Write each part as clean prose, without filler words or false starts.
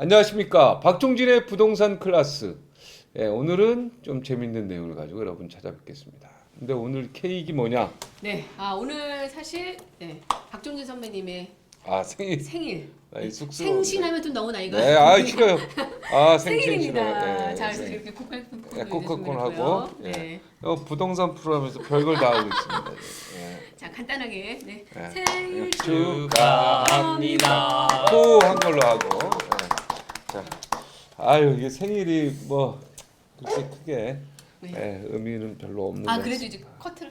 안녕하십니까. 박종진의 부동산 클래스. 예, 오늘은 좀 재밌는 내용을 가지고 여러분 찾아뵙겠습니다. 근데 오늘 케이크 뭐냐? 네, 오늘 사실 박종진 선배님의 생일. 생일. 나이 쑥스러워. 생신하면 좀 너무 나이가. 네, 싫어요. 생신 생일입니다. 싫어요. 자, 그래서 이렇게 코카콘 코카콘하고. 네. 부동산 프로하면서 별걸 다 하고 있습니다. 자, 간단하게 네. 생일 축하합니다. 또 한 걸로 하고. 자, 이게 생일이 뭐 그렇게 크게 의미는 별로 없는. 그래도 이제 커트를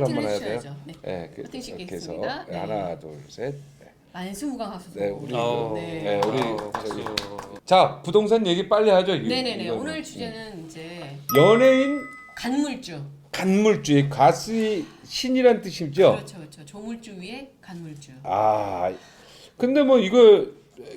한번 해야 돼요. 해주셔야죠. 네. 커팅 커팅 이렇게 해서 시키겠습니다. 네. 하나, 둘, 셋. 만수무강하소서. 네, 우리 네. 우리 저기. 자, 부동산 얘기 빨리 하죠. 네네네. 오늘 주제는 이제 연예인 간물주. 간물주의 가수 신이란 뜻이죠. 그렇죠. 조물주 위에 간물주. 근데 뭐 이거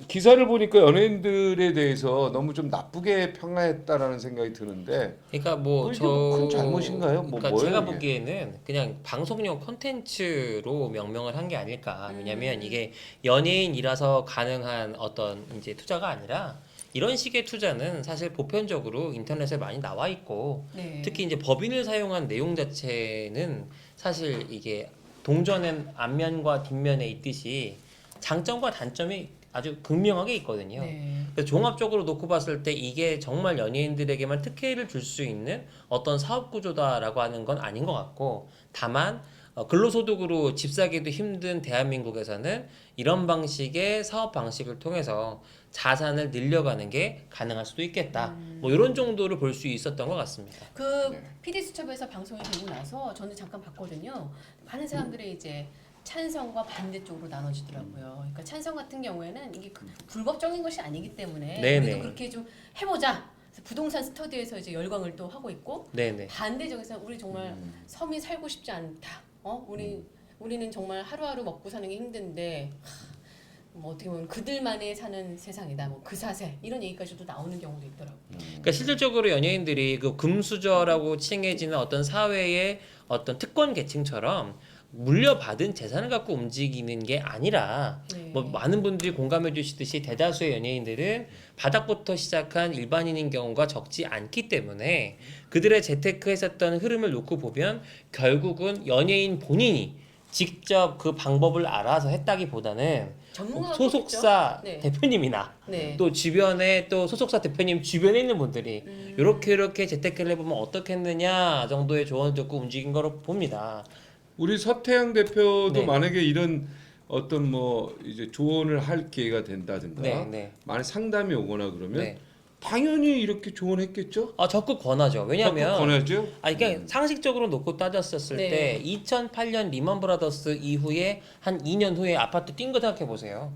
기사를 보니까 연예인들에 대해서 너무 좀 나쁘게 평가했다라는 생각이 드는데. 그러니까 뭐 큰 잘못인가요? 그러니까 뭐예요, 제가 이게? 보기에는 그냥 방송용 콘텐츠로 명명을 한 게 아닐까. 왜냐면 음. 이게 연예인이라서 가능한 어떤 이제 투자가 아니라 이런 식의 투자는 사실 보편적으로 인터넷에 많이 나와 있고 네. 특히 이제 법인을 사용한 내용 자체는 사실 이게 동전의 앞면과 뒷면에 있듯이 장점과 단점이 아주 극명하게 있거든요. 네. 그래서 종합적으로 놓고 봤을 때 이게 정말 연예인들에게만 특혜를 줄 수 있는 어떤 사업 구조다라고 하는 건 아닌 것 같고, 다만 근로소득으로 집 사기도 힘든 대한민국에서는 이런 방식의 사업 방식을 통해서 자산을 늘려가는 게 가능할 수도 있겠다. 뭐 이런 정도를 볼 수 있었던 것 같습니다. PD 수첩에서 방송이 되고 나서 저는 잠깐 봤거든요. 많은 사람들이 이제 찬성과 반대 쪽으로 나눠지더라고요. 그러니까 찬성 같은 경우에는 이게 불법적인 것이 아니기 때문에 네네. 우리도 그렇게 좀 해보자. 그래서 부동산 스터디에서 이제 열광을 또 하고 있고 네네. 반대적에서 우리 정말 섬이 살고 싶지 않다. 우리는 정말 하루하루 먹고 사는 게 힘든데 뭐 어떻게 보면 그들만의 사는 세상이다. 뭐 그 사세 이런 얘기까지도 나오는 경우도 있더라고요. 그러니까 실질적으로 연예인들이 그 금수저라고 칭해지는 어떤 사회의 어떤 특권 계층처럼 물려받은 재산을 갖고 움직이는 게 아니라 네. 뭐 많은 분들이 공감해 주시듯이 대다수의 연예인들은 바닥부터 시작한 일반인인 경우가 적지 않기 때문에 그들의 재테크했었던 흐름을 놓고 보면 결국은 연예인 본인이 직접 그 방법을 알아서 했다기보다는 전문가가 소속사 네. 대표님이나 네. 또 주변에 또 소속사 대표님 주변에 있는 분들이 이렇게 재테크를 해보면 어떻겠느냐 정도의 조언을 듣고 움직인 거로 봅니다. 우리 서태양 대표도 네. 만약에 이런 어떤 뭐 이제 조언을 할 기회가 된다든가 네. 만약 상담이 오거나 그러면 네. 당연히 이렇게 조언했겠죠. 적극 권하죠. 왜냐면 적극 권하죠. 그러니까 상식적으로 놓고 따졌었을 네. 때 2008년 리먼 브라더스 이후에 한 2년 후에 아파트 뛴 거 생각해 보세요.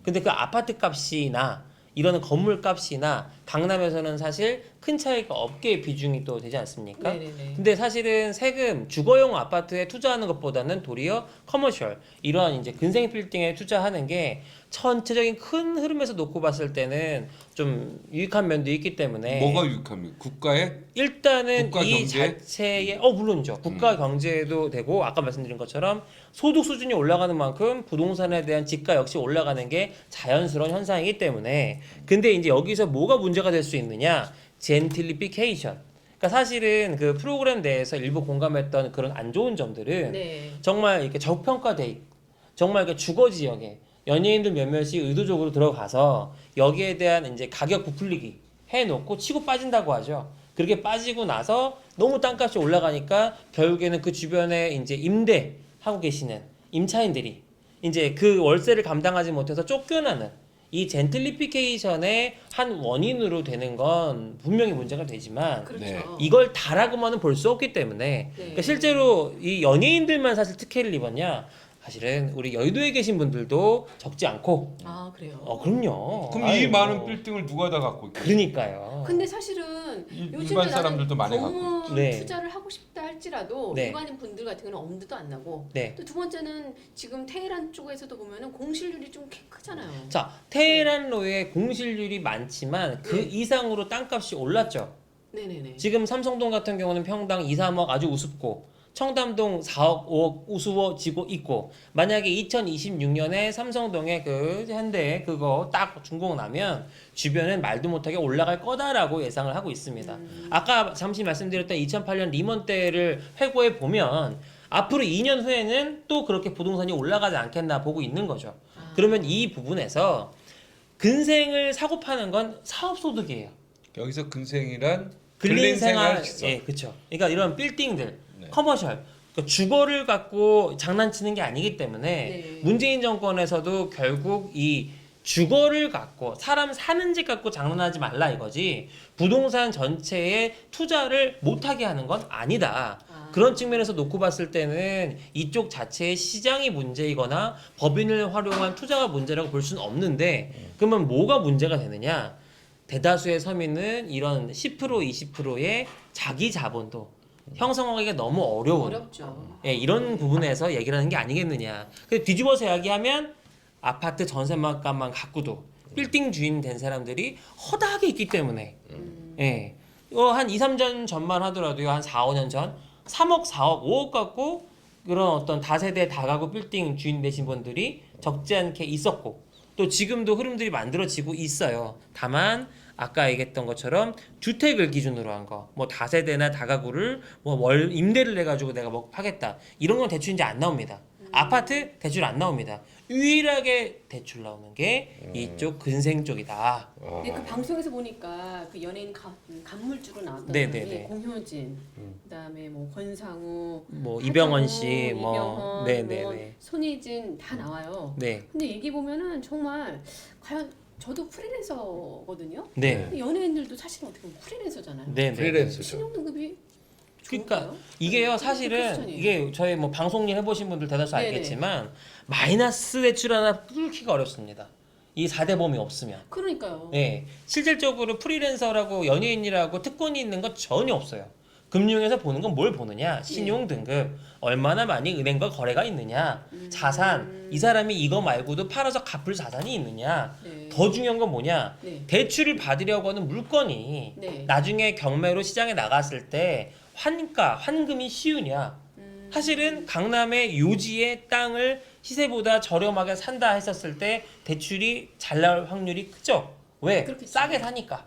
근데 그 아파트 값이나 이런 건물 값이나 강남에서는 사실 큰 차이가 없게 비중이 또 되지 않습니까? 네네네. 근데 사실은 세금 주거용 아파트에 투자하는 것보다는 도리어 커머셜 이러한 이제 근생 빌딩에 투자하는 게 전체적인 큰 흐름에서 놓고 봤을 때는 좀 유익한 면도 있기 때문에 뭐가 유익합니까? 국가에? 일단은 국가 이 경제? 자체의 물론이죠. 국가 경제도 되고 아까 말씀드린 것처럼 소득 수준이 올라가는 만큼 부동산에 대한 지가 역시 올라가는 게 자연스러운 현상이기 때문에 근데 이제 여기서 뭐가 문제가 될 수 있느냐? 젠틀리피케이션. 그러니까 사실은 그 프로그램 내에서 일부 공감했던 그런 안 좋은 점들은 네. 정말 이렇게 저평가돼 있고 정말 이렇게 주거 지역에 연예인들 몇몇이 의도적으로 들어가서 여기에 대한 이제 가격 부풀리기 해놓고 치고 빠진다고 하죠. 그렇게 빠지고 나서 너무 땅값이 올라가니까 결국에는 그 주변에 이제 임대하고 계시는 임차인들이 이제 그 월세를 감당하지 못해서 쫓겨나는 이 젠틀리피케이션의 한 원인으로 되는 건 분명히 문제가 되지만 그렇죠. 네. 이걸 다라고만은 볼 수 없기 때문에 그러니까 실제로 이 연예인들만 사실 특혜를 입었냐 사실은 우리 여의도에 계신 분들도 적지 않고 그래요. 그럼요. 그럼 이 많은 빌딩을 누가 다 갖고 있겠어요? 그러니까요. 근데 사실은 일반 요즘에 사람들도 많이 나는 갖고 건물 네. 투자를 하고 싶다 할지라도 네. 일반인 분들 같은 경우는 엄두도 안 나고 네. 또 두 번째는 지금 테헤란 쪽에서도 보면은 공실률이 좀 크잖아요. 자, 테헤란로에 공실률이 많지만 그 네. 이상으로 땅값이 올랐죠. 네네네. 지금 삼성동 같은 경우는 평당 2, 3억 아주 우습고 청담동 4억, 5억 우스워지고 있고 만약에 2026년에 삼성동에 그 현대 그거 딱 준공 나면 주변은 말도 못하게 올라갈 거다라고 예상을 하고 있습니다. 아까 잠시 말씀드렸던 2008년 리먼 때를 회고해 보면 앞으로 2년 후에는 또 그렇게 부동산이 올라가지 않겠나 보고 있는 거죠. 그러면 이 부분에서 근생을 사고 파는 건 사업소득이에요. 여기서 근생이란 근린생활, 시설. 예, 그렇죠. 그러니까 이런 빌딩들, 네. 커머셜, 그러니까 주거를 갖고 장난치는 게 아니기 때문에 네. 문재인 정권에서도 결국 이 주거를 갖고 사람 사는 집 갖고 장난하지 말라 이거지 부동산 전체에 투자를 못하게 하는 건 아니다. 그런 측면에서 놓고 봤을 때는 이쪽 자체의 시장이 문제이거나 법인을 활용한 투자가 문제라고 볼 수는 없는데 그러면 뭐가 문제가 되느냐? 대다수의 서민은 이런 10% 20%의 자기 자본도 형성하기가 너무 어려운 어렵죠. 예, 이런 부분에서 얘기를 하는 게 아니겠느냐. 근데 뒤집어서 이야기하면 아파트 전세값만 갖고도 빌딩 주인 된 사람들이 허다하게 있기 때문에 예. 한 2, 3년 전만 하더라도요. 한 4, 5년 전 3억, 4억, 5억 갖고 그런 어떤 다세대 다가구 빌딩 주인 되신 분들이 적지 않게 있었고 또 지금도 흐름들이 만들어지고 있어요. 다만 아까 얘기했던 것처럼 주택을 기준으로 한 거, 뭐 다세대나 다가구를 뭐 월 임대를 내 가지고 내가 뭐 하겠다 이런 건 대출 이제 안 나옵니다. 아파트 대출 안 나옵니다. 유일하게 대출 나오는 게 이쪽 근생 쪽이다. 근데 그 방송에서 보니까 그 연예인 간물주로 나왔던 네네네. 사람이 공효진, 그다음에 뭐 권상우, 뭐 이병헌 씨, 하정우, 뭐 이병헌, 네네네. 뭐 손예진 다 나와요. 네, 근데 얘기 보면은 정말 과연 저도 프리랜서거든요. 네, 근데 연예인들도 사실은 어떻게 보면 프리랜서잖아요. 네, 네. 프리랜서죠. 신용등급이 그러니까 좋은가요? 이게요 사실은 쿠션이에요. 이게 저희 뭐 방송 일 해보신 분들 대다수 네네. 알겠지만 마이너스 대출 하나 뚫기가 어렵습니다. 이 4대 보험이 없으면. 그러니까요. 네, 실질적으로 프리랜서라고 연예인이라고 특권이 있는 건 전혀 없어요. 금융에서 보는 건 뭘 보느냐? 신용 등급, 얼마나 많이 은행과 거래가 있느냐, 자산, 이 사람이 이거 말고도 팔아서 갚을 자산이 있느냐. 네. 더 중요한 건 뭐냐? 네. 대출을 받으려고 하는 물건이 네. 나중에 경매로 시장에 나갔을 때 환가, 환금이 쉬우냐? 사실은 강남의 요지의 땅을 시세보다 저렴하게 산다 했었을 때 대출이 잘 나올 확률이 크죠? 왜? 그렇겠죠. 싸게 사니까.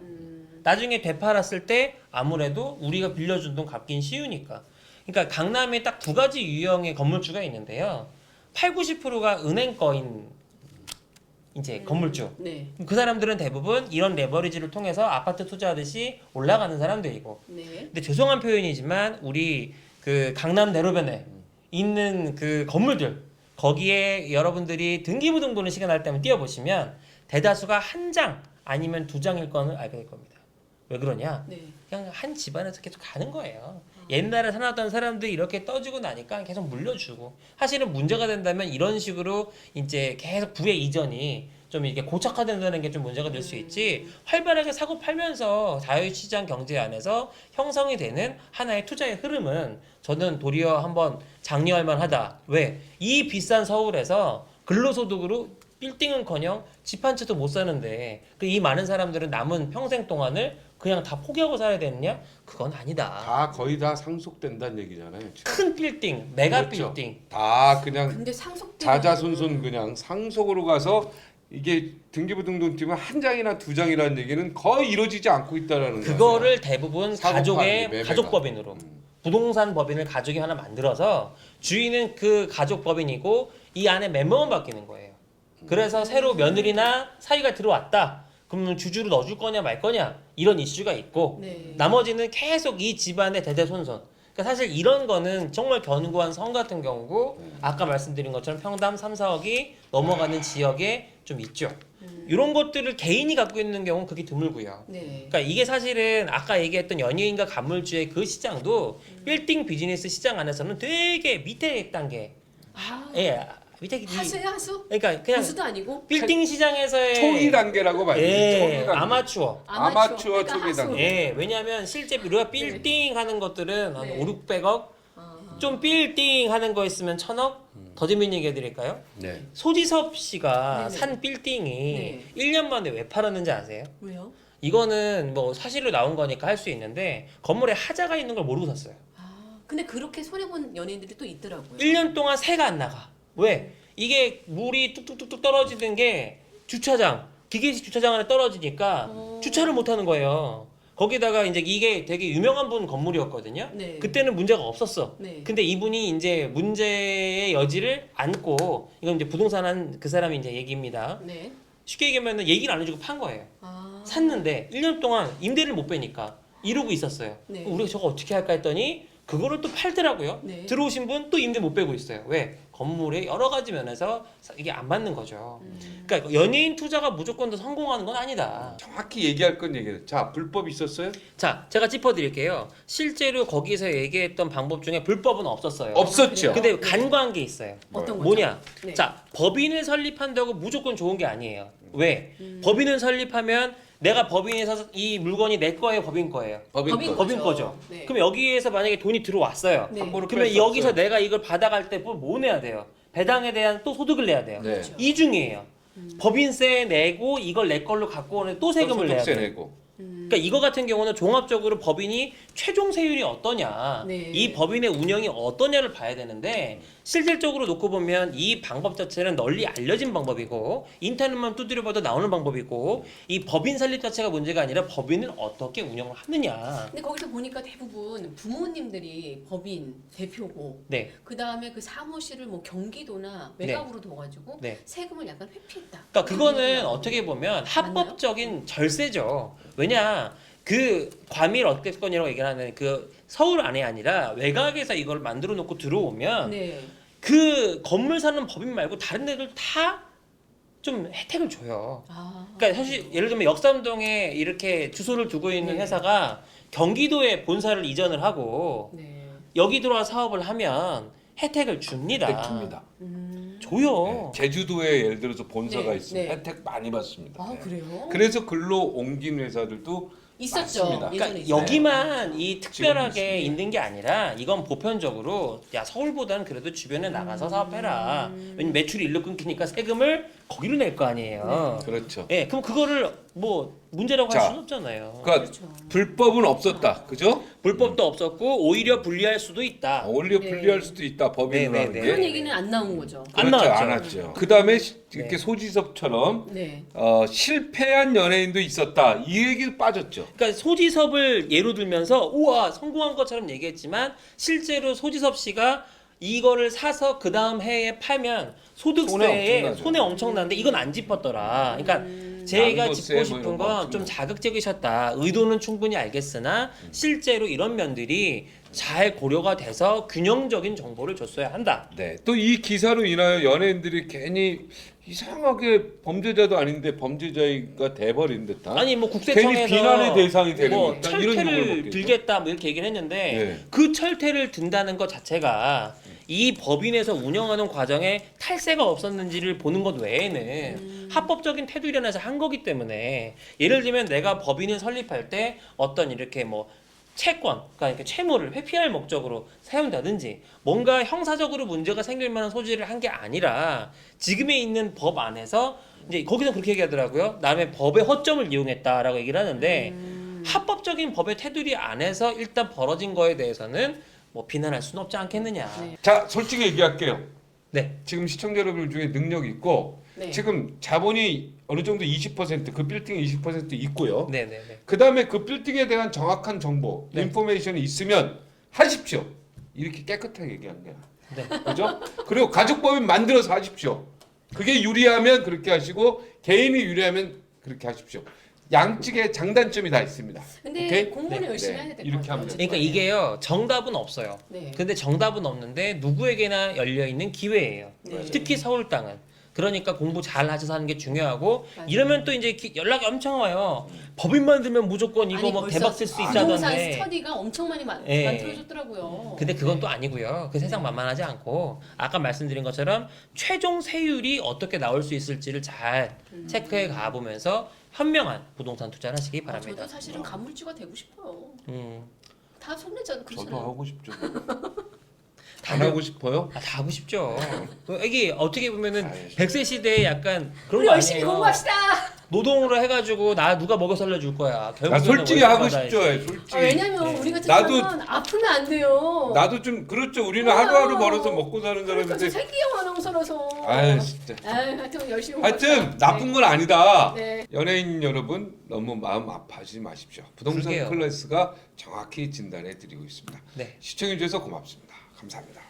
나중에 되팔았을 때 아무래도 우리가 빌려준 돈 갚긴 쉬우니까. 그러니까 강남에 딱 두 가지 유형의 건물주가 있는데요. 8, 90%가 은행 거인 이제 건물주. 네. 그 사람들은 대부분 이런 레버리지를 통해서 아파트 투자하듯이 올라가는 사람들이고. 네. 근데 죄송한 표현이지만 우리 그 강남 대로변에 있는 그 건물들 거기에 여러분들이 등기부등 보는 시간 날 때만 띄워보시면 대다수가 한 장 아니면 두 장일 거는 알게 될 겁니다. 왜 그러냐? 네. 그냥 한 집안에서 계속 가는 거예요. 옛날에 살았던 사람들이 이렇게 떠주고 나니까 계속 물려주고 사실은 문제가 된다면 이런 식으로 이제 계속 부의 이전이 좀 이렇게 고착화된다는 게 좀 문제가 될 수 있지 활발하게 사고 팔면서 자유시장 경제 안에서 형성이 되는 하나의 투자의 흐름은 저는 도리어 한번 장려할 만하다. 왜? 이 비싼 서울에서 근로소득으로 빌딩은커녕 집 한 채도 못 사는데 이 많은 사람들은 남은 평생 동안을 그냥 다 포기하고 살아야 되느냐? 그건 아니다. 다 거의 다 상속된다는 얘기잖아요. 지금. 큰 빌딩, 메가 그렇죠. 빌딩. 다 그냥 근데 상속 자자손손 그냥 상속으로 가서 이게 등기부등본 띄면 한 장이나 두 장이라는 얘기는 거의 이루어지지 않고 있다라는 거예요. 그거를 대부분 사고 가족의 파는 매매가. 가족법인으로 부동산 법인을 가족이 하나 만들어서 주인은 그 가족 법인이고 이 안에 멤버만 바뀌는 거예요. 그래서 새로 며느리나 사위가 들어왔다. 그러면 주주로 넣어줄 거냐 말 거냐 이런 이슈가 있고 네. 나머지는 계속 이 집안의 대대손손. 그러니까 사실 이런 거는 정말 견고한 성 같은 경우고 아까 말씀드린 것처럼 평당 3, 4억이 넘어가는 지역에 좀 있죠. 이런 것들을 개인이 갖고 있는 경우는 그게 드물고요. 네. 그러니까 이게 사실은 아까 얘기했던 연예인과 간물주의 그 시장도 빌딩 비즈니스 시장 안에서는 되게 밑에 단계. 아, 예, 밑에 하수예요, 하수? 그러니까 그냥 하수도 아니고 빌딩 시장에서의 초기 단계라고 봐야죠. 예, 초기 단계. 아마추어. 아마추어 그러니까 초기 하수. 단계. 예, 왜냐하면 실제 우리가 빌딩 하는 것들은 한 네. 5, 600억, 아, 좀 빌딩 하는 거 있으면 1000억. 더 재밌는 얘기 해드릴까요? 네. 소지섭 씨가 네네. 산 빌딩이 네. 1년 만에 왜 팔았는지 아세요? 왜요? 이거는 뭐 사실로 나온 거니까 할 수 있는데 건물에 하자가 있는 걸 모르고 샀어요. 아, 근데 그렇게 손해 본 연예인들이 또 있더라고요. 1년 동안 새가 안 나가. 왜? 이게 물이 뚝뚝뚝뚝 떨어지는 게 주차장, 기계식 주차장 안에 떨어지니까 주차를 못 하는 거예요. 거기다가 이제 이게 되게 유명한 분 건물이었거든요. 네. 그때는 문제가 없었어. 네. 근데 이분이 이제 문제의 여지를 안고, 이건 이제 부동산 한 그 사람이 이제 얘기입니다. 네. 쉽게 얘기하면 얘기를 안 해주고 판 거예요. 아. 샀는데 1년 동안 임대를 못 빼니까 이러고 있었어요. 네. 우리가 저거 어떻게 할까 했더니 그거를 또 팔더라고요. 네. 들어오신 분 또 임대 못 빼고 있어요. 왜? 건물의 여러 가지 면에서 이게 안 맞는 거죠. 그러니까 연예인 투자가 무조건 더 성공하는 건 아니다. 정확히 얘기할 건 얘기해. 자, 불법 있었어요? 자, 제가 짚어드릴게요. 실제로 거기서 얘기했던 방법 중에 불법은 없었어요. 없었죠. 근데 간과한 게 있어요. 어떤 거죠? 뭐냐? 네. 자, 법인을 설립한다고 무조건 좋은 게 아니에요. 왜? 법인을 설립하면 내가 법인에서 이 물건이 내 거예요, 법인 거예요? 법인 법인 거죠. 거죠. 네. 그럼 여기에서 만약에 돈이 들어왔어요. 네. 함부로 그러면 뺄수 여기서 없어요. 내가 이걸 받아갈 때 뭐 내야 돼요? 배당에 대한 또 소득을 내야 돼요. 네. 그렇죠. 이중이에요. 법인세 내고 이걸 내 걸로 갖고 오는 또 세금을 내야 소득세 돼요. 내고. 그러니까 이거 같은 경우는 종합적으로 법인이 최종 세율이 어떠냐, 네. 이 법인의 운영이 어떠냐를 봐야 되는데 실질적으로 놓고 보면 이 방법 자체는 널리 알려진 방법이고 인터넷만 두드려봐도 나오는 방법이고 이 법인 설립 자체가 문제가 아니라 법인을 어떻게 운영을 하느냐. 근데 거기서 보니까 대부분 부모님들이 법인 대표고 네. 그 다음에 그 사무실을 뭐 경기도나 네. 외곽으로 둬가지고 네. 세금을 약간 회피했다. 그러니까 그거는 그런 얘기가 어떻게 보면 맞나요? 합법적인 절세죠. 왜냐 그 과밀 억대권이라고 얘기를 하는 그 서울 안에 아니라 외곽에서 이걸 만들어 놓고 들어오면 네. 그 건물 사는 법인 말고 다른 데들 다 좀 혜택을 줘요. 아. 그러니까 사실 예를 들면 역삼동에 이렇게 주소를 두고 있는 네. 회사가 경기도에 본사를 이전을 하고 네. 여기 들어와 사업을 하면 혜택을 줍니다. 혜택 줍니다. 줘요. 네. 제주도에 예를 들어서 본사가 네, 있으면 네. 혜택 많이 받습니다. 아 네. 그래요? 그래서 글로 옮긴 회사들도 있었죠. 맞습니다. 예전에 그러니까 있어요. 여기만 이 특별하게 지금도 있습니다. 있는 게 아니라 이건 보편적으로 야 서울보다는 그래도 주변에 나가서 사업해라. 왜냐면 매출이 일로 끊기니까 세금을 거기로 낼 거 아니에요. 그렇죠. 예, 그럼 그거를 뭐 문제라고 할 자, 수는 없잖아요. 그러니까 그렇죠. 불법은 없었다. 그죠? 불법도 없었고 오히려 불리할 수도 있다. 오히려 네. 불리할 수도 있다. 법인으로 네, 하는 네, 게. 그런 얘기는 안 나온 거죠. 안 그렇죠. 나왔죠. 안 왔죠. 그다음에 이렇게 네. 소지섭처럼 네. 실패한 연예인도 있었다. 이 얘기 빠졌죠. 그러니까 소지섭을 예로 들면서 우와 성공한 것처럼 얘기했지만 실제로 소지섭 씨가 이거를 사서 그 다음 해에 팔면 손해 소득세에 엄청나죠. 손해 엄청난데 이건 안 짚었더라. 그러니까 제가 양도세 짚고 뭐 싶은 이런 거 건 좀 엄청나죠. 자극적이셨다. 의도는 충분히 알겠으나 실제로 이런 면들이 잘 고려가 돼서 균형적인 정보를 줬어야 한다. 네. 또 이 기사로 인하여 연예인들이 괜히 이상하게 범죄자도 아닌데 범죄자가 돼버린 듯한. 아니 뭐 국세청에서 괜히 비난의 대상이 되는 뭐 듯한 이런 욕을 철퇴를 먹겠죠. 들겠다 뭐 이렇게 얘기를 했는데 네. 그 철퇴를 든다는 것 자체가 이 법인에서 운영하는 과정에 탈세가 없었는지를 보는 것 외에는 합법적인 테두리에서 한 거기 때문에 예를 들면 내가 법인을 설립할 때 어떤 이렇게 뭐 채권, 그러니까 이렇게 채무를 회피할 목적으로 세운다든지 뭔가 형사적으로 문제가 생길 만한 소지를 한 게 아니라 지금에 있는 법 안에서 이제 거기서 그렇게 얘기하더라고요. 남의 법의 허점을 이용했다라고 얘기를 하는데 합법적인 법의 테두리 안에서 일단 벌어진 거에 대해서는 뭐 비난할 수는 없지 않겠느냐. 네. 자, 솔직히 얘기할게요. 네. 지금 시청자 여러분 중에 능력 있고 네. 지금 자본이 어느 정도 20%그 빌딩에 20% 있고요. 네네네. 그다음에 그 빌딩에 대한 정확한 정보, 네. 인포메이션이 있으면 하십시오. 이렇게 깨끗하게 얘기한 거야. 네. 그죠? 그리고 가족법인 만들어서 하십시오. 그게 유리하면 그렇게 하시고 개인이 유리하면 그렇게 하십시오. 양측에 장단점이 다 있습니다. 근데 오케이? 공부는 네. 열심히 네. 해야 될 것 이렇게 같아요. 하면 돼요. 그러니까 이게요 정답은 없어요. 네. 근데 정답은 없는데 누구에게나 열려 있는 기회예요. 네. 특히 서울 땅은. 그러니까 공부 잘 하셔서 하는 게 중요하고 맞아요. 이러면 또 이제 연락이 엄청 와요. 법인 만들면 무조건 이거 아니, 뭐 벌써 대박 쓸 수 부동산 있다던데. 스터디가 엄청 많이 예. 만들어졌더라고요. 근데 그건 네. 또 아니고요. 그 세상 만만하지 않고 아까 말씀드린 것처럼 최종 세율이 어떻게 나올 수 있을지를 잘 체크해 가보면서 현명한 부동산 투자를 하시기 바랍니다. 저도 사실은 가물주가 되고 싶어요. 음. 다 손내잖아. 저도 하고 싶죠. 안 하고 싶어요? 다 하고 싶죠. 이게 어떻게 보면은 아이씨. 100세 시대에 약간 그런 우리 거 열심히 아니에요. 공부합시다. 노동으로 해가지고 나 누가 먹여 살려줄 거야. 나 결국에는 솔직히 월급 하고 받아야지. 싶죠. 솔직히. 왜냐면 우리 같은 나도- 사람은 아프면 안 돼요. 나도 좀 그렇죠. 우리는 그래요. 하루하루 벌어서 먹고 사는 그러니까 저 사람인데. 생기형 아나운서라서. 아유 진짜. 하여튼 열심히 하여튼 공부합시다. 나쁜 건 아니다. 네. 연예인 여러분 너무 마음 아파하지 마십시오. 부동산 그러게요. 클래스가 정확히 진단해 드리고 있습니다. 네. 시청해 주셔서 고맙습니다. 감사합니다.